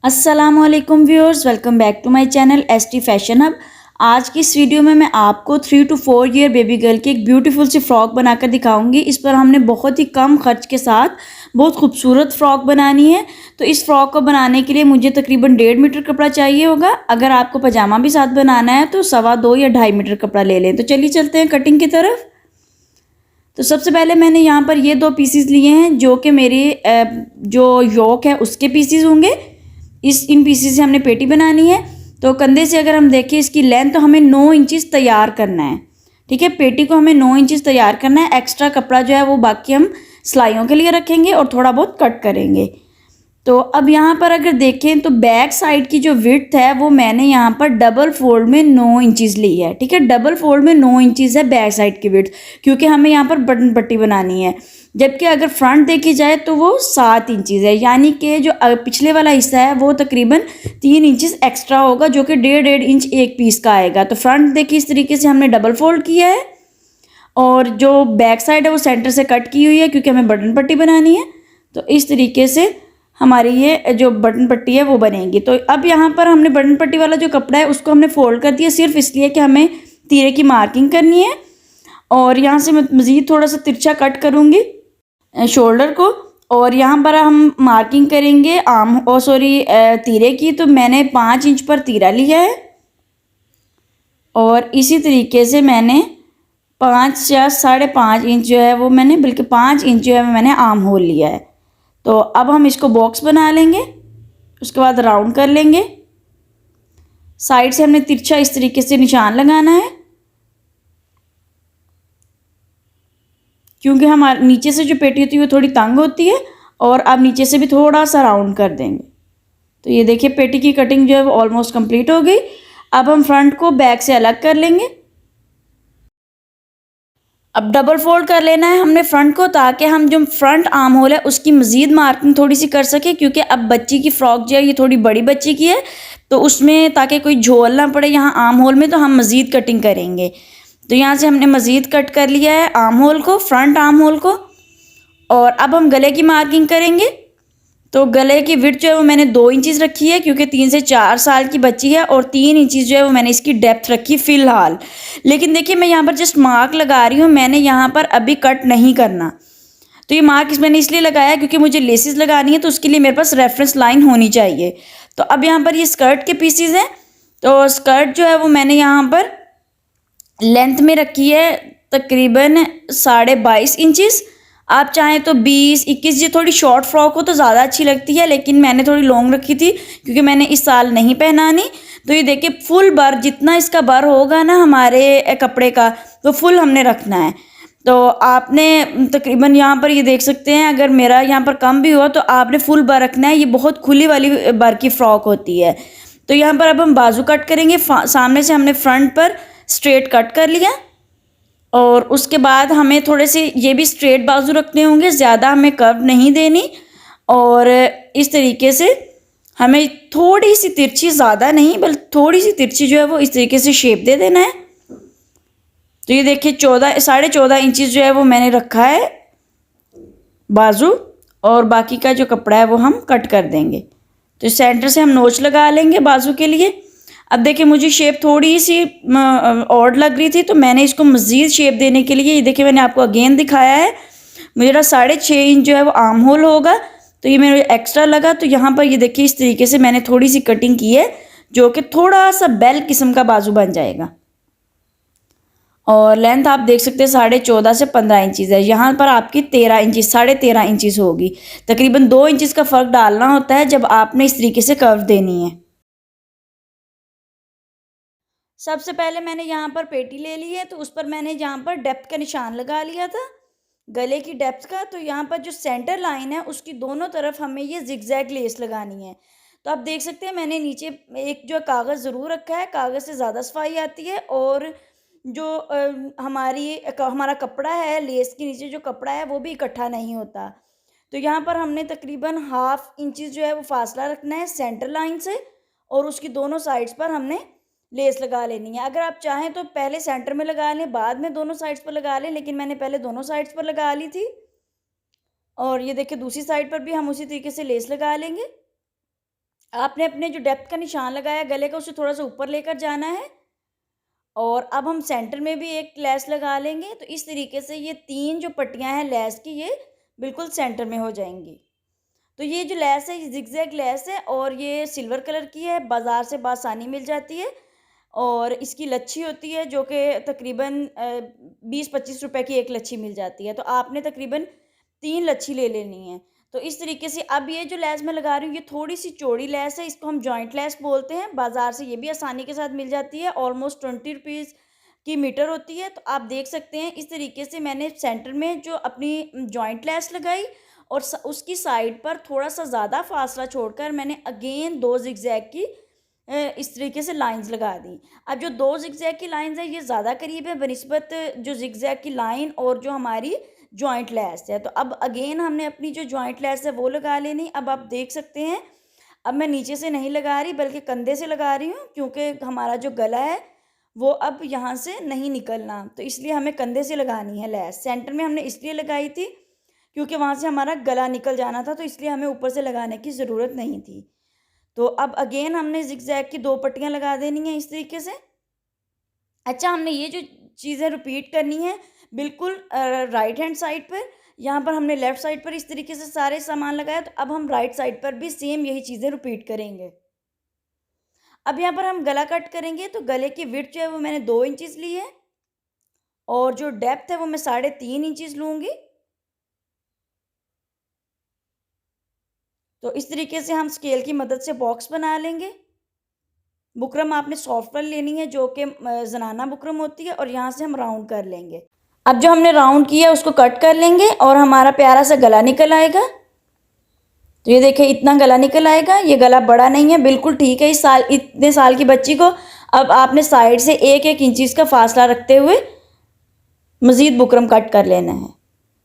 अस्सलामुअलैकुम viewers, welcome back to my channel ST fashion hub. आज की इस वीडियो में मैं आपको 3 to 4 ईयर बेबी गर्ल की एक ब्यूटीफुल सी फ्रॉक बनाकर दिखाऊंगी। इस पर हमने बहुत ही कम खर्च के साथ बहुत खूबसूरत फ्रॉक बनानी है। तो इस फ्रॉक को बनाने के लिए मुझे तकरीबन 1.5 मीटर कपड़ा चाहिए होगा। अगर आपको पजामा भी साथ बनाना है तो 2.25 या 2.5 मीटर कपड़ा ले लें। तो चलिए चलते हैं कटिंग की तरफ। तो सबसे पहले मैंने यहाँ पर ये 2 पीसीज लिए हैं जो कि मेरी जो योक है उसके पीसीज होंगे। इन पीसीज से हमने पेटी बनानी है। तो कंधे से अगर हम देखें इसकी लेंथ तो हमें 9 इंचेस तैयार करना है। ठीक है, पेटी को हमें 9 इंचेस तैयार करना है। एक्स्ट्रा कपड़ा जो है वो बाकी हम सिलाइयों के लिए रखेंगे और थोड़ा बहुत कट करेंगे। तो अब यहाँ पर अगर देखें तो बैक साइड की जो विड्थ है वो मैंने यहाँ पर डबल फोल्ड में 9 इंचेस ली है। ठीक है, डबल फोल्ड में 9 इंचेस है बैक साइड की विड्थ, क्योंकि हमें यहाँ पर बटन पट्टी बनानी है। जबकि अगर फ्रंट देखी जाए तो वो 7 इंचेस है, यानी कि जो पिछले वाला हिस्सा है वो तकरीबन 3 इंचेस एक्स्ट्रा होगा, जो कि 1.5 इंच एक पीस का आएगा। तो फ्रंट देखिए इस तरीके से हमने डबल फोल्ड किया है और जो बैक साइड है वो सेंटर से कट की हुई है क्योंकि हमें बटन पट्टी बनानी है। तो इस तरीके से हमारी ये जो बटन पट्टी है वो बनेगी। तो अब यहाँ पर हमने बटन पट्टी वाला जो कपड़ा है उसको हमने फोल्ड कर दिया, सिर्फ इसलिए कि हमें तीरे की मार्किंग करनी है। और यहाँ से मैं मज़ीद थोड़ा सा तिरछा कट करूँगी शोल्डर को, और यहाँ पर हम मार्किंग करेंगे तीरे की। तो मैंने 5 इंच पर तीरा लिया है और इसी तरीके से मैंने 5 या 5.5 इंच जो है वो मैंने, बल्कि 5 इंच जो है मैंने आर्म होल लिया है। तो अब हम इसको बॉक्स बना लेंगे, उसके बाद राउंड कर लेंगे। साइड से हमने तिरछा इस तरीके से निशान लगाना है, क्योंकि हमारे नीचे से जो पेटी होती है वो थोड़ी तंग होती है। और अब नीचे से भी थोड़ा सा राउंड कर देंगे। तो ये देखिए पेटी की कटिंग जो है वो ऑलमोस्ट कंप्लीट हो गई। अब हम फ्रंट को बैक से अलग कर लेंगे। अब डबल फोल्ड कर लेना है हमने फ्रंट को, ताकि हम जो फ्रंट आर्म होल है उसकी मज़ीद मार्किंग थोड़ी सी कर सके, क्योंकि अब बच्ची की फ्रॉक जो है ये थोड़ी बड़ी बच्ची की है, तो उसमें ताकि कोई झोल ना पड़े यहाँ आर्म होल में, तो हम मज़ीद कटिंग करेंगे। तो यहाँ से हमने मज़ीद कट कर लिया है आर्म होल को, फ्रंट आर्म होल को। और अब हम गले की मार्किंग करेंगे। तो गले की विड्थ जो है वो मैंने 2 इंचेस रखी है, क्योंकि 3 से 4 साल की बच्ची है, और 3 इंचेस जो है वो मैंने इसकी डेप्थ रखी फ़िलहाल। लेकिन देखिए मैं यहाँ पर जस्ट मार्क लगा रही हूँ, मैंने यहाँ पर अभी कट नहीं करना। तो ये मार्क मैंने इसलिए लगाया क्योंकि मुझे लेसेस लगानी है, तो उसके लिए मेरे पास रेफरेंस लाइन होनी चाहिए। तो अब यहाँ पर ये स्कर्ट के पीसीज हैं। तो स्कर्ट जो है वो मैंने यहाँ पर लेंथ में रखी है तकरीबन 22.5 इंचेस। आप चाहें तो 20-21, ये थोड़ी शॉर्ट फ्रॉक हो तो ज़्यादा अच्छी लगती है, लेकिन मैंने थोड़ी लॉन्ग रखी थी क्योंकि मैंने इस साल नहीं पहनानी। तो ये देखिए फुल बर, जितना इसका बर होगा ना हमारे कपड़े का, तो फुल हमने रखना है। तो आपने तकरीबन यहाँ पर ये देख सकते हैं, अगर मेरा यहाँ पर कम भी हुआ तो आपने फुल बर रखना है। ये बहुत खुली वाली बर की फ्रॉक होती है। तो यहाँ पर अब हम बाजू कट करेंगे। सामने से हमने फ्रंट पर स्ट्रेट कट कर लिया, और उसके बाद हमें थोड़े से ये भी स्ट्रेट बाजू रखने होंगे, ज़्यादा हमें कर्व नहीं देनी। और इस तरीके से हमें थोड़ी सी तिरछी, ज़्यादा नहीं बल्कि थोड़ी सी तिरछी जो है वो इस तरीके से शेप दे देना है। तो ये देखिए 14.5 इंचेस जो है वो मैंने रखा है बाजू, और बाकी का जो कपड़ा है वो हम कट कर देंगे। तो सेंटर से हम नोच लगा लेंगे बाजू के लिए। अब देखिए मुझे शेप थोड़ी सी ऑड लग रही थी, तो मैंने इसको मज़ीद शेप देने के लिए, ये देखिए मैंने आपको अगेन दिखाया है, मेरा 6.5 इंच जो है वो आर्म होल होगा, तो ये मेरे एक्स्ट्रा लगा। तो यहाँ पर ये देखिए इस तरीके से मैंने थोड़ी सी कटिंग की है, जो कि थोड़ा सा बेल किस्म का बाजू बन जाएगा। और लेंथ आप देख सकते हैं 14.5 से 15 इंचज़ है। यहाँ पर आपकी 13 इंचज़, 13.5 इंचज़ होगी। तकरीबन 2 इंचज़ का फ़र्क डालना होता है जब आपने इस तरीके से कर्व देनी है। सबसे पहले मैंने यहाँ पर पेटी ले ली है, तो उस पर मैंने यहाँ पर डेप्थ का निशान लगा लिया था, गले की डेप्थ का। तो यहाँ पर जो सेंटर लाइन है उसकी दोनों तरफ हमें ये जिगजैग लेस लगानी है। तो आप देख सकते हैं मैंने नीचे एक जो कागज़ ज़रूर रखा है, कागज़ से ज़्यादा सफाई आती है। और जो हमारा कपड़ा है, लेस के नीचे जो कपड़ा है वो भी इकट्ठा नहीं होता। तो यहाँ पर हमने तकरीबन 1/2 इंचज़ जो है वो फासला रखना है सेंटर लाइन से, और उसकी दोनों साइड्स पर हमने लेस लगा लेनी है। अगर आप चाहें तो पहले सेंटर में लगा लें, बाद में दोनों साइड्स पर लगा लें, लेकिन मैंने पहले दोनों साइड्स पर लगा ली थी। और ये देखिए दूसरी साइड पर भी हम उसी तरीके से लेस लगा लेंगे। आपने अपने जो डेप्थ का निशान लगाया गले का, उसे थोड़ा सा ऊपर लेकर जाना है और अब हम सेंटर में भी एक लेस लगा लेंगे। तो इस तरीके से ये 3 जो पट्टियाँ हैं लेस की, ये बिल्कुल सेंटर में हो जाएंगी। तो ये जो लेस है, ये जिगजैग लेस है और ये सिल्वर कलर की है, बाज़ार से बासानी मिल जाती है और इसकी लच्छी होती है जो कि तकरीबन 20-25 रुपए की एक लच्छी मिल जाती है। तो आपने तकरीबन 3 लच्छी ले लेनी है। तो इस तरीके से अब ये जो लेस मैं लगा रही हूँ, ये थोड़ी-सी चौड़ी लेस है, इसको हम जॉइंट लेस बोलते हैं। बाज़ार से ये भी आसानी के साथ मिल जाती है, ऑलमोस्ट 20 रुपीज़ की मीटर होती है। तो आप देख सकते हैं इस तरीके से मैंने सेंटर में जो अपनी जॉइंट लेस लगाई और उसकी साइड पर थोड़ा सा ज़्यादा फासला छोड़कर मैंने अगेन 2 जिगजैग की इस तरीके से लाइंस लगा दी। अब जो 2 जिगजैग की लाइंस है, ये ज़्यादा करीब है बनिस्बत जो जिगजैग की लाइन और जो हमारी जॉइंट लेस है। तो अब अगेन हमने अपनी जो जॉइंट लेस है वो लगा लेनी। अब आप देख सकते हैं, अब मैं नीचे से नहीं लगा रही बल्कि कंधे से लगा रही हूँ, क्योंकि हमारा जो गला है वो अब यहाँ से नहीं निकलना, तो इसलिए हमें कंधे से लगानी है लेस। सेंटर में हमने इसलिए लगाई थी क्योंकि वहाँ से हमारा गला निकल जाना था, तो इसलिए हमें ऊपर से लगाने की ज़रूरत नहीं थी। तो अब अगेन हमने जिगजैग की 2 पट्टियाँ लगा देनी हैं इस तरीके से। अच्छा, हमने ये जो चीज़ें रिपीट करनी है बिल्कुल राइट हैंड साइड पर। यहाँ पर हमने लेफ़्ट साइड पर इस तरीके से सारे सामान लगाया, तो अब हम राइट साइड पर भी सेम यही चीज़ें रिपीट करेंगे। अब यहाँ पर हम गला कट करेंगे, तो गले की विड्थ जो है वो मैंने 2 इंचेस ली है और जो डेप्थ है वो मैं 3.5 इंचेस लूँगी। तो इस तरीके से हम स्केल की मदद से बॉक्स बना लेंगे। बुकरम आपने सॉफ्ट वाली लेनी है जो कि ज़नाना बुकरम होती है और यहाँ से हम राउंड कर लेंगे। अब जो हमने राउंड किया उसको कट कर लेंगे और हमारा प्यारा सा गला निकल आएगा। तो ये देखिए इतना गला निकल आएगा। ये गला बड़ा नहीं है, बिल्कुल ठीक है इतने साल की बच्ची को। अब आपने साइड से 1-1 इंचेस का फासला रखते हुए मज़ीद बुकरम कट कर लेना है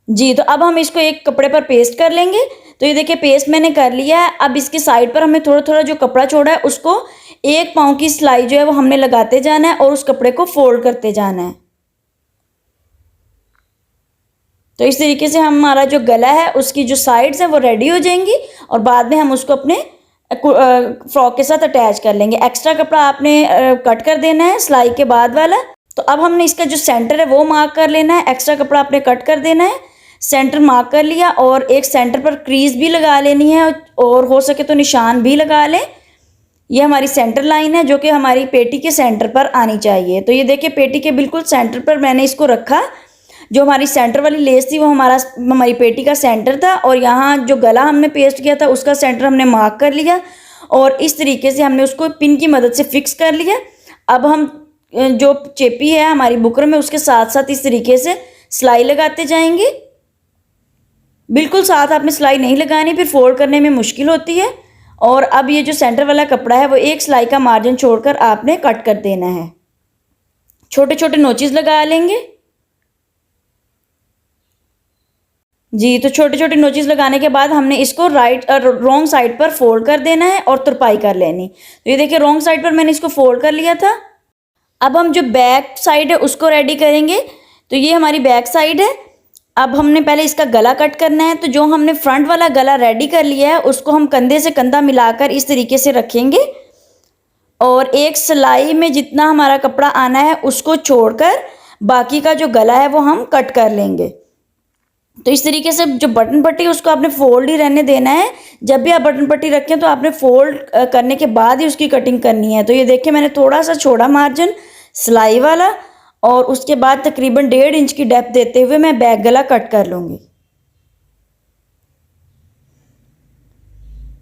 जी। तो अब हम इसको एक कपड़े पर पेस्ट कर लेंगे। तो ये देखिए पेस्ट मैंने कर लिया है। अब इसके साइड पर हमें थोड़ा थोड़ा जो कपड़ा छोड़ा है उसको 1 पाँव की सिलाई जो है वो हमने लगाते जाना है और उस कपड़े को फोल्ड करते जाना है। तो इस तरीके से हमारा जो गला है उसकी जो साइड्स हैं वो रेडी हो जाएंगी और बाद में हम उसको अपने फ्रॉक के साथ अटैच कर लेंगे। एक्स्ट्रा कपड़ा आपने कट कर देना है सिलाई के बाद वाला। तो अब हमने इसका जो सेंटर है वो मार्क कर लेना है। एक्स्ट्रा कपड़ा आपने कट कर देना है, सेंटर मार्क कर लिया और एक सेंटर पर क्रीज भी लगा लेनी है और हो सके तो निशान भी लगा लें। ये हमारी सेंटर लाइन है जो कि हमारी पेटी के सेंटर पर आनी चाहिए। तो ये देखिए पेटी के बिल्कुल सेंटर पर मैंने इसको रखा। जो हमारी सेंटर वाली लेस थी वो हमारी पेटी का सेंटर था और यहाँ जो गला हमने पेस्ट किया था उसका सेंटर हमने मार्क कर लिया और इस तरीके से हमने उसको पिन की मदद से फिक्स कर लिया। अब हम जो चेपी है हमारी बुकरम में उसके साथ साथ इस तरीके से सिलाई लगाते जाएंगे। बिल्कुल साथ आपने सिलाई नहीं लगानी, फिर फोल्ड करने में मुश्किल होती है। और अब ये जो सेंटर वाला कपड़ा है वो एक सिलाई का मार्जिन छोड़कर आपने कट कर देना है। छोटे छोटे नोचेस लगा लेंगे जी। तो छोटे छोटे नोचेस लगाने के बाद हमने इसको रॉन्ग साइड पर फोल्ड कर देना है और तुरपाई कर लेनी। तो ये देखिए रॉन्ग साइड पर मैंने इसको फोल्ड कर लिया था। अब हम जो बैक साइड है उसको रेडी करेंगे। तो ये हमारी बैक साइड है। अब हमने पहले इसका गला कट करना है। तो जो हमने फ्रंट वाला गला रेडी कर लिया है उसको हम कंधे से कंधा मिलाकर इस तरीके से रखेंगे और एक सिलाई में जितना हमारा कपड़ा आना है उसको छोड़कर बाकी का जो गला है वो हम कट कर लेंगे। तो इस तरीके से जो बटन पट्टी उसको आपने फोल्ड ही रहने देना है। जब भी आप बटन पट्टी रखें तो आपने फोल्ड करने के बाद ही उसकी कटिंग करनी है। तो ये देखिए मैंने थोड़ा सा छोड़ा मार्जिन सिलाई वाला और उसके बाद तकरीबन 1.5 इंच की डेप्थ देते हुए मैं बैक गला कट कर लूँगी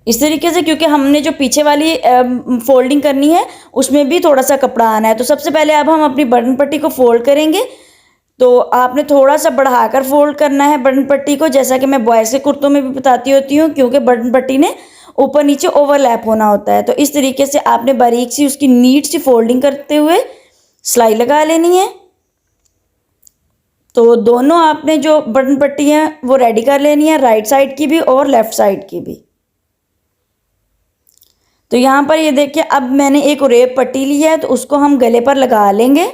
इस तरीके से, क्योंकि हमने जो पीछे वाली फोल्डिंग करनी है उसमें भी थोड़ा सा कपड़ा आना है। तो सबसे पहले अब हम अपनी बटन पट्टी को फोल्ड करेंगे। तो आपने थोड़ा सा बढ़ाकर फोल्ड करना है बटन पट्टी को, जैसा कि मैं बॉयज़ के कुर्तों में भी बताती होती हूँ, क्योंकि बटन पट्टी ने ऊपर नीचे ओवरलैप होना होता है। तो इस तरीके से आपने बारीक सी उसकी नीट सी फोल्डिंग करते हुए सिलाई लगा लेनी है। तो दोनों आपने जो बटन पट्टी है वो रेडी कर लेनी है, राइट साइड की भी और लेफ़्ट साइड की भी। तो यहाँ पर ये देखिए अब मैंने एक रेप पट्टी ली है तो उसको हम गले पर लगा लेंगे।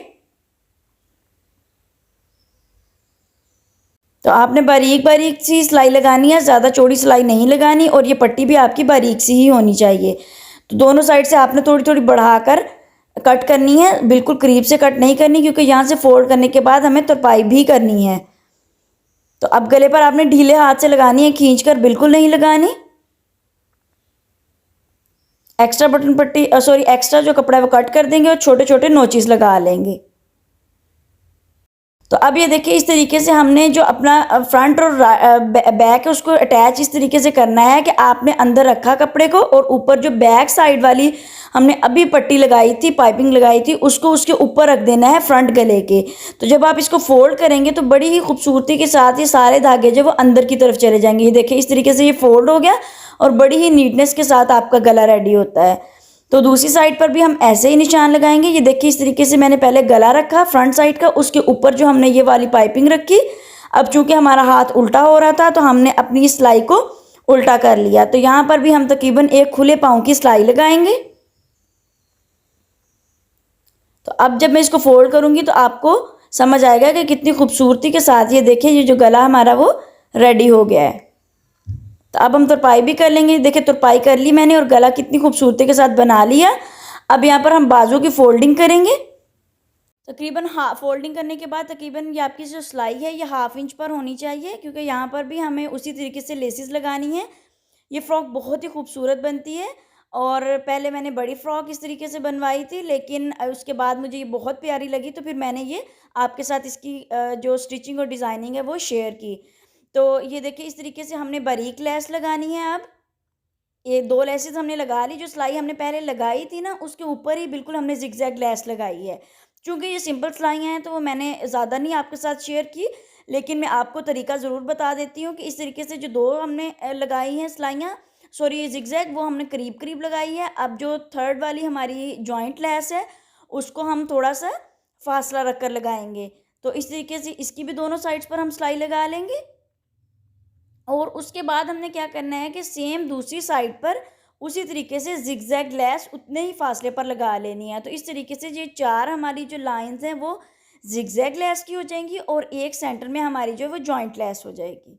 तो आपने बारीक बारीक सी सिलाई लगानी है, ज़्यादा चौड़ी सिलाई नहीं लगानी और ये पट्टी भी आपकी बारीक सी ही होनी चाहिए। तो दोनों साइड से आपने थोड़ी थोड़ी बढ़ाकर कट करनी है, बिल्कुल करीब से कट नहीं करनी, क्योंकि यहाँ से फोल्ड करने के बाद हमें तुरपाई भी करनी है। तो अब गले पर आपने ढीले हाथ से लगानी है, खींचकर बिल्कुल नहीं लगानी। एक्स्ट्रा बटन पट्टी सॉरी एक्स्ट्रा जो कपड़ा है वो कट कर देंगे और छोटे छोटे नोचिस लगा लेंगे। तो अब ये देखिए इस तरीके से हमने जो अपना फ्रंट और बैक है उसको अटैच इस तरीके से करना है कि आपने अंदर रखा कपड़े को और ऊपर जो बैक साइड वाली हमने अभी पट्टी लगाई थी, पाइपिंग लगाई थी, उसको उसके ऊपर रख देना है फ्रंट गले के। तो जब आप इसको फोल्ड करेंगे तो बड़ी ही खूबसूरती के साथ ये सारे धागे जो वो अंदर की तरफ चले जाएंगे। ये देखिए इस तरीके से ये फोल्ड हो गया और बड़ी ही नीटनेस के साथ आपका गला रेडी होता है। तो दूसरी साइड पर भी हम ऐसे ही निशान लगाएंगे। ये देखिए इस तरीके से मैंने पहले गला रखा फ्रंट साइड का, उसके ऊपर जो हमने ये वाली पाइपिंग रखी। अब चूंकि हमारा हाथ उल्टा हो रहा था तो हमने अपनी सिलाई को उल्टा कर लिया। तो यहाँ पर भी हम तकरीबन एक खुले पाँव की सिलाई लगाएंगे। तो अब जब मैं इसको फोल्ड करूँगी तो आपको समझ आएगा कि कितनी खूबसूरती के साथ ये देखिए ये जो गला हमारा वो रेडी हो गया है। तो अब हम तुरपाई भी कर लेंगे। देखिए तुरपाई कर ली मैंने और गला कितनी खूबसूरती के साथ बना लिया। अब यहाँ पर हम बाजू की फोल्डिंग करेंगे। तकरीबन फोल्डिंग करने के बाद तकरीबन ये आपकी जो सिलाई है ये 1/2 इंच पर होनी चाहिए, क्योंकि यहाँ पर भी हमें उसी तरीके से लेसिस लगानी है। ये फ़्रॉक बहुत ही खूबसूरत बनती है और पहले मैंने बड़ी फ़्रॉक इस तरीके से बनवाई थी, लेकिन उसके बाद मुझे ये बहुत प्यारी लगी तो फिर मैंने ये आपके साथ इसकी जो स्टिचिंग और डिज़ाइनिंग है वो शेयर की। तो ये देखिए इस तरीके से हमने बारीक लेस लगानी है। अब ये 2 लेसेस हमने लगा ली। जो सिलाई हमने पहले लगाई थी ना उसके ऊपर ही बिल्कुल हमने ज़िगज़ैग लेस लगाई है। चूँकि ये सिंपल सिलाइयाँ हैं तो वो मैंने ज़्यादा नहीं आपके साथ शेयर की, लेकिन मैं आपको तरीका ज़रूर बता देती हूँ कि इस तरीके से जो 2 हमने लगाई हैं सिलाइयाँ, सॉरी ये ज़िगज़ैग, वो हमने करीब-करीब लगाई है। अब जो 3rd वाली हमारी जॉइंट लेस है उसको हम थोड़ा-सा फासला रख कर लगाएँगे। तो इस तरीके से इसकी भी दोनों साइड्स पर हम सिलाई लगा लेंगे। और उसके बाद हमने क्या करना है कि सेम दूसरी साइड पर उसी तरीके से ज़िगज़ैग लेस उतने ही फासले पर लगा लेनी है। तो इस तरीके से ये 4 हमारी जो लाइंस हैं वो ज़िगज़ैग लेस की हो जाएंगी और एक सेंटर में हमारी जो है वो जॉइंट लेस हो जाएगी।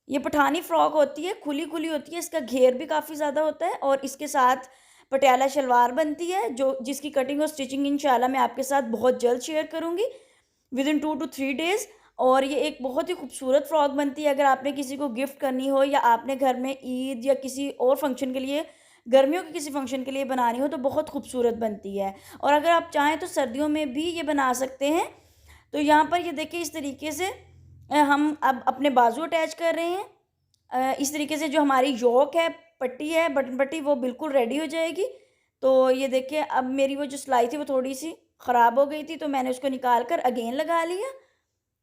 ये पठानी फ्रॉक होती है, खुली खुली होती है, इसका घेर भी काफ़ी ज़्यादा होता है और इसके साथ पटियाला शलवार बनती है जो जिसकी कटिंग और स्टिचिंग इंशाल्लाह मैं आपके साथ बहुत जल्द शेयर करूँगी विदिन 2 to 3 डेज़। और ये एक बहुत ही खूबसूरत फ्रॉक बनती है। अगर आपने किसी को गिफ्ट करनी हो या आपने घर में ईद या किसी और फंक्शन के लिए, गर्मियों के किसी फंक्शन के लिए बनानी हो तो बहुत खूबसूरत बनती है। और अगर आप चाहें तो सर्दियों में भी ये बना सकते हैं। तो यहाँ पर ये देखिए इस तरीके से हम अब अपने बाजू अटैच कर रहे हैं। इस तरीके से जो हमारी योक है, पट्टी है, बटन पट्टी, वो बिल्कुल रेडी हो जाएगी। तो ये देखिए अब मेरी वो जो सिलाई थी वो थोड़ी-सी ख़राब हो गई थी तो मैंने उसको निकाल कर अगेन लगा लिया।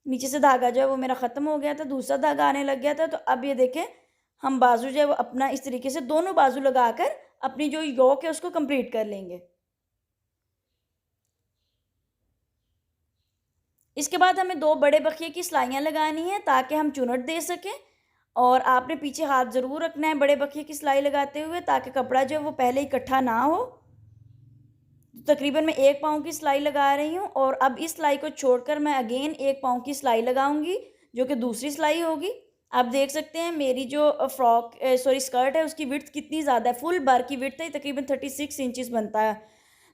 नीचे से धागा जो है वो मेरा ख़त्म हो गया था, दूसरा धागा आने लग गया था। तो अब ये देखें हम बाजू जो है वो अपना इस तरीके से दोनों बाजू लगाकर अपनी जो योक है उसको कंप्लीट कर लेंगे। इसके बाद हमें 2 बड़े बखिए की सिलाइयाँ लगानी है ताकि हम चुनट दे सकें। और आपने पीछे हाथ ज़रूर रखना है बड़े बखिए की सिलाई लगाते हुए ताकि कपड़ा जो है वो पहले इकट्ठा ना हो। तो तकरीबन मैं 1 पाँव की सिलाई लगा रही हूँ और अब इस सिलाई को छोड़कर मैं अगेन 1 पाँव की सिलाई लगाऊंगी जो कि दूसरी सिलाई होगी। आप देख सकते हैं मेरी जो फ्रॉक सॉरी स्कर्ट है उसकी विड्थ कितनी ज़्यादा है। फुल बार की विड्थ है तकरीबन 36 इंचज़ बनता है।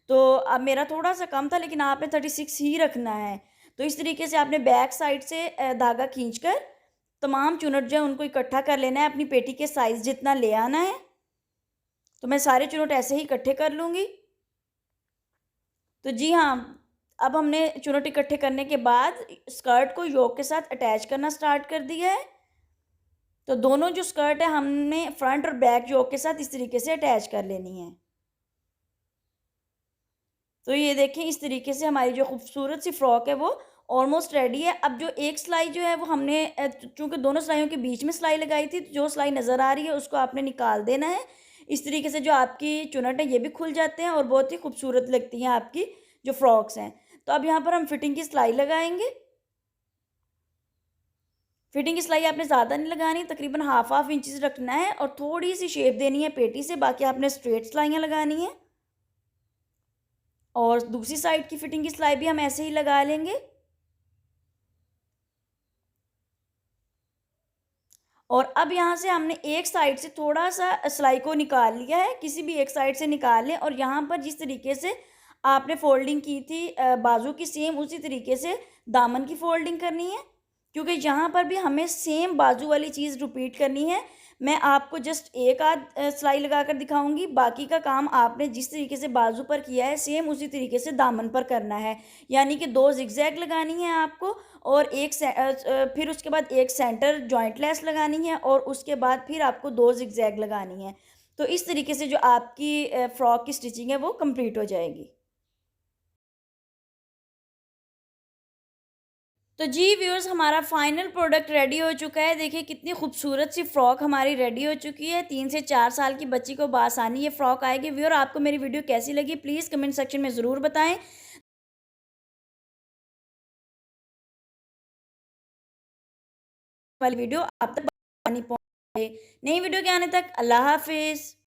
तो अब मेरा थोड़ा सा कम था लेकिन आपने 36 ही रखना है। तो इस तरीके से आपने बैक साइड से धागा खींचकर तमाम चुनट जो है उनको इकट्ठा कर लेना है, अपनी पेटी के साइज़ जितना ले आना है। तो मैं सारे चुनट ऐसे ही इकट्ठे कर लूँगी। तो जी हाँ, अब हमने चुनट इकट्ठे करने के बाद स्कर्ट को योक के साथ अटैच करना स्टार्ट कर दिया है। तो दोनों जो स्कर्ट है हमने फ्रंट और बैक योक के साथ इस तरीके से अटैच कर लेनी है। तो ये देखें इस तरीके से हमारी जो खूबसूरत सी फ्रॉक है वो ऑलमोस्ट रेडी है। अब जो एक सिलाई जो है वो हमने चूँकि दोनों सिलाइयों के बीच में सिलाई लगाई थी तो जो सिलाई नज़र आ रही है उसको आपने निकाल देना है। इस तरीके से जो आपकी चुनट है ये भी खुल जाते हैं और बहुत ही खूबसूरत लगती हैं आपकी जो फ्रॉक्स हैं। तो अब यहाँ पर हम फिटिंग की सिलाई लगाएंगे। फिटिंग की सिलाई आपने ज़्यादा नहीं लगानी, तकरीबन हाफ इंचज़ रखना है और थोड़ी सी शेप देनी है पेटी से, बाकी आपने स्ट्रेट सिलाइयाँ लगानी है। और दूसरी साइड की फिटिंग की सिलाई भी हम ऐसे ही लगा लेंगे। और अब यहाँ से हमने एक साइड से थोड़ा-सा सिलाई को निकाल लिया है, किसी भी एक साइड से निकाल लें और यहाँ पर जिस तरीके से आपने फ़ोल्डिंग की थी बाजू की सेम उसी तरीके से दामन की फ़ोल्डिंग करनी है, क्योंकि यहाँ पर भी हमें सेम बाजू वाली चीज़ रिपीट करनी है। मैं आपको जस्ट एक आध सिलाई लगाकर दिखाऊँगी, बाकी का काम आपने जिस तरीके से बाजू पर किया है सेम उसी तरीके से दामन पर करना है। यानी कि 2 ज़िगज़ैग लगानी है आपको और फिर उसके बाद एक सेंटर जॉइंट लेस लगानी है और उसके बाद फिर आपको 2 ज़िगज़ैग लगानी है। तो इस तरीके से जो आपकी फ्रॉक की स्टिचिंग है वो कंप्लीट हो जाएगी। तो जी व्यूअर्स, हमारा फाइनल प्रोडक्ट रेडी हो चुका है। देखिए कितनी खूबसूरत सी फ्रॉक हमारी रेडी हो चुकी है। 3 से 4 साल की बच्ची को बआसानी ये फ्रॉक आएगी। व्यूअर, आपको मेरी वीडियो कैसी लगी प्लीज़ कमेंट सेक्शन में ज़रूर बताएँ। वाली वीडियो आप तक आसानी पहुँचे। नई वीडियो के आने तक अल्लाह हाफ़िज़।